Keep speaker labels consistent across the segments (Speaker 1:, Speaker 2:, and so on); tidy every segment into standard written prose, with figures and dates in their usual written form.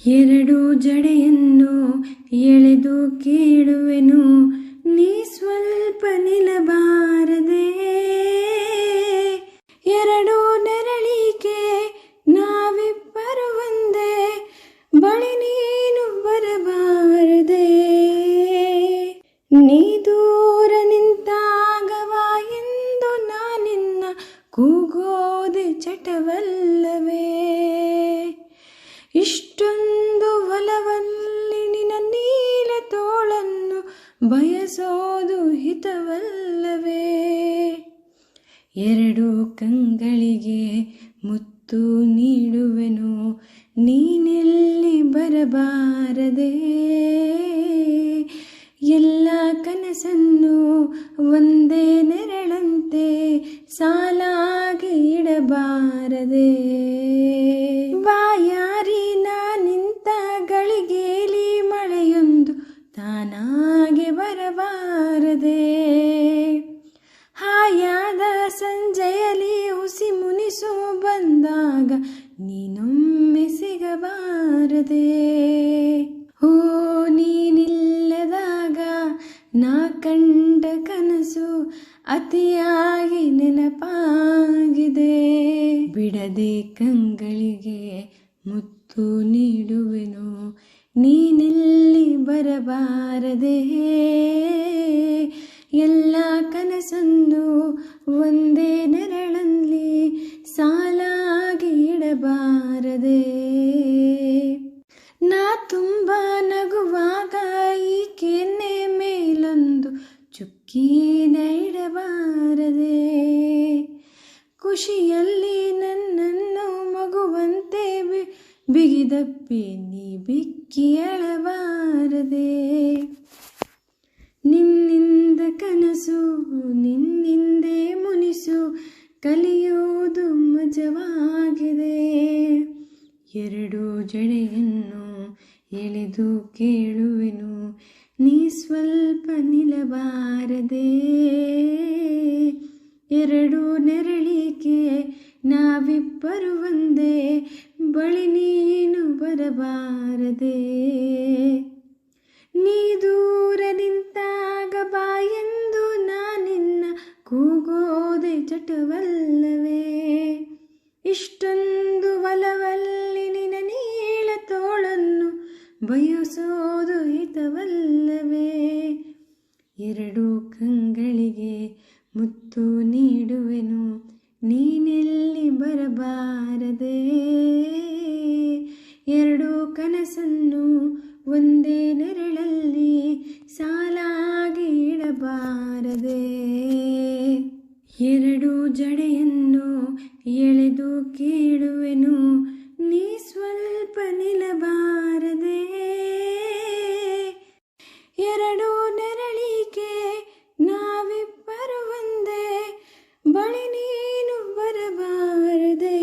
Speaker 1: ಎರಡು ಜಡೆಯನ್ನು ಎಳೆದು ಕೇಳುವೆನು, ನೀ ಸ್ವಲ್ಪ ನಿಲ್ಲಬಾರದೆ. ಎರಡು ನೆರಳಿಕೆ ನಾವಿಬ್ಬರು ಒಂದೇ, ಬಳಿ ನೀನು ಬರಬಾರದೆ. ನೀ ದೂರ ನಿಂತಾಗವಾ ಎಂದು ನಾನಿನ್ನ ಕೂಗೋದೆ ಚಟವಲ್ಲವೇ. ಇಷ್ಟೊಂದು ಒಲವಲ್ಲಿ ನಿನ್ನ ನೀಲ ತೋಳನ್ನು ಬಯಸೋದು ಹಿತವಲ್ಲವೇ. ಎರಡು ಕಂಗಳಿಗೆ ಮುತ್ತು ನೀಡುವೆನು, ನೀನೆಲ್ಲಿ ಬರಬಾರದೆ. ಎಲ್ಲ ಕನಸನ್ನು ಒಂದೇ ನೆರಳಂತೆ ಸಾಲಾಗಿ ಇಡಬಾರದೆ. ಬಾಯಾರಿ ನಿಂತ ಗಳಿಗೆಲಿ ಮಳೆಯೊಂದು ತಾನಾಗೆ ಬರಬಾರದೆ. ಹಾಯಾದ ಸಂಜೆಯಲ್ಲಿ ಹುಸಿ ಮುನಿಸು ಬಂದಾಗ ನೀನೊಮ್ಮೆ ಸಿಗಬಾರದೆ. ಓ ನೀನಿಲ್ಲದಾಗ ನಾ ಕಂಡ ಕನಸು ಅತಿಯಾಗಿ ನೆನಪಾಗಿದೆ. ಬಿಡದೆ ಕಂಗಳಿಗೆ ಮುತ್ತು ನೀಡುವೆನು, ನೀನೆಲ್ಲಿ ಬರಬಾರದೆ. ಎಲ್ಲ ಕನಸನ್ನು ಒಂದೇ ನೆರಳಲ್ಲಿ ಸಾಲಾಗಿ ಇಡಬಾರದೆ. ನಾ ತುಂಬ ನಗುವಾಗ ಈ ಕೆನ್ನೆ ಮೇಲೊಂದು ಚುಕ್ಕಿನ ಇಡಬಾರದೆ. ಖುಷಿಯಲ್ಲಿ ನನ್ನನ್ನು ಮಗುವಂತೆ ಬಿಗಿದಪ್ಪಿ ನೀ ಬಿಕ್ಕಿ ಅಳಬಾರದೆ. ನಿನ್ನಿಂದ ಕನಸು ನಿನ್ನಿಂದೇ ಮುನಿಸು ಕಲಿಯುವುದು ಮಜವಾಗಿದೆ. ಎರಡು ಜಡೆಯನ್ನು ಎಳೆದು ಕೇಳುವೆನು, ನೀ ಸ್ವಲ್ಪ ನಿಲ್ಲಬಾರದೆ. ಎರಡು ನೆರಳಿಕೆ ನಾವಿಬ್ಬರು ಒಂದೇ, ಬಳಿ ನೀನು ಬರಬಾರದೆ. ನೀ ದೂರ ನಿಂತಾಗ ಬಾ ಎಂದು ನಾನಿನ್ನ ಕೂಗೋದೆ ಚಟವಲ್ಲವೇ. ಇಷ್ಟೊಂದು ಒಲವಲ್ಲಿ ನಿನ್ನ ನೀಳ ತೋಳನ್ನು ಬಯಸೋದು ಹಿತವಲ್ಲವೇ. ಎರಡು ಕಂಗಳಿಗೆ ಮುತ್ತು ನೀಡುವೆನು, ನೀನೆಲ್ಲಿ ಬರಬಾರದೆ. ಎರಡು ಕನಸನ್ನು ಒಂದೇ ನೆರಳಲ್ಲಿ ಸಾಲಾಗಿ ಇಡಬಾರದೆ. ಎರಡು ಜಡೆಯನ್ನು ಎಳೆದು ಕೇಳುವೆನು, ನೀ ಸ್ವಲ್ಪ ನಿಲ್ಲಬಾರದೆ. ಎರಡು ನೆರಳಿಕೆ ನಾವಿಬ್ಬರು ಒಂದೇ, ಬಳಿ ನೀನು ಬರಬಾರದೆ.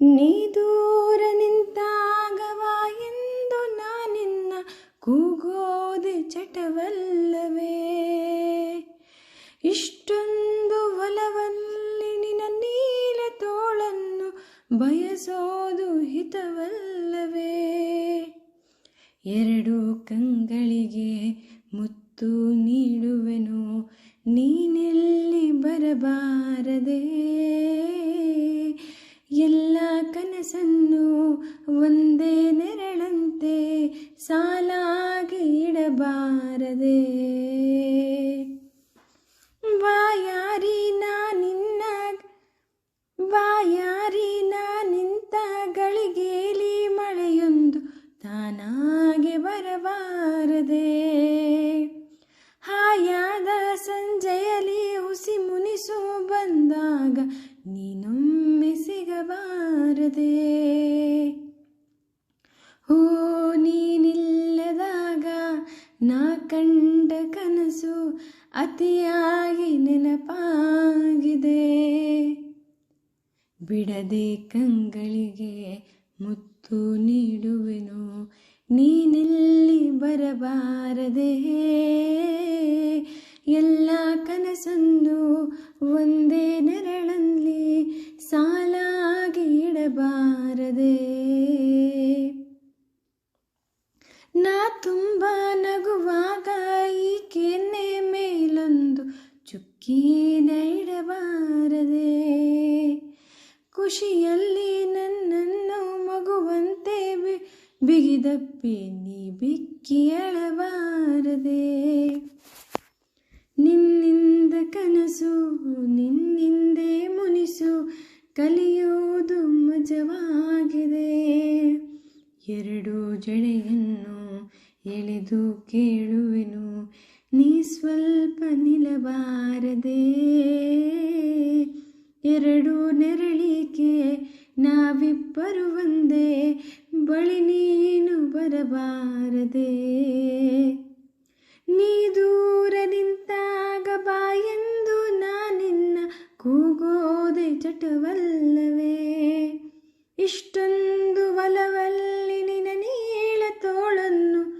Speaker 1: ನೀ ದೂರ ನಿಂತಾಗವಾ ಎಂದು ನಾನಿನ್ನ ಕೂಗೋದೆ ಚಟವಲ್ಲವೇ. ಇಷ್ಟೊಂದು ಒಲವಲ್ಲಿ ನಿನ್ನ ನೀಲ ತೋಳನ್ನು ಬಯಸೋದು ಹಿತವಲ್ಲವೇ. ಎರಡು ಕಂಗಳಿಗೆ ಮುತ್ತು ನೀಡುವೆನು, ನೀನೆಲ್ಲಿ ಬರಬಾರದೆ. ಎಲ್ಲ ಕನಸನ್ನು ಒಂದೇ ನೆರಳಂತೆ ಸಾಲಾಗಿ ಇಡಬಾರದೆ. ಬಾಯಾರಿ ನಿಂತ ಗಳಿಗೆಲಿ ಮಳೆಯೊಂದು ತಾನಾಗೆ ಬರಬಾರದೆ. ಹಾಯಾದ ಸಂಜೆಯಲ್ಲಿ ಹುಸಿ ಮುನಿಸು ಬಂದಾಗ ನೀನೊಮ್ಮೆ ಸಿಗಬಾರದೆ. ಓ ನೀನಿಲ್ಲದಾಗ ನಾ ಕಂಡ ಕನಸು ಅತಿಯಾಗಿ ನೆನಪಾಗಿದೆ. ಬಿಡದೆ ಕಂಗಳಿಗೆ ಮುತ್ತು ನೀಡುವೆನು, ನೀನೆಲ್ಲಿ ಬರಬಾರದೆ. ಎಲ್ಲ ಕನಸನ್ನು ಒಂದೇ ನೆರಳಲ್ಲಿ ಸಾಲಾಗಿ ಇಡಬಾರದೆ. ಬಿಗಿದಪ್ಪಿ ನೀ ಬಿಕ್ಕಿ ಅಳಬಾರದೆ. ನಿನ್ನಿಂದ ಕನಸು ನಿನ್ನಿಂದೇ ಮುನಿಸು ಕಲಿಯೋದು ಮಜವಾಗಿದೆ. ಎರಡು ಜಡೆಯನ್ನು ಎಳೆದು ಕೇಳುವೆನು ನೀ ಸ್ವಲ್ಪ ನಿಲ್ಲಬಾರದೆ. ಎರಡು ನೆರಳಿಕೆ ನಾವಿಬ್ಬರು ಒಂದೇ ಬಳಿ ನೀನು ಬರಬಾರದೆ. ನೀ ದೂರ ನಿಂತಾಗ ಬಾ ಎಂದು ನಾನಿನ್ನ ಕೂಗೋದೆ ಚಟವಲ್ಲವೇ. ಇಷ್ಟೊಂದು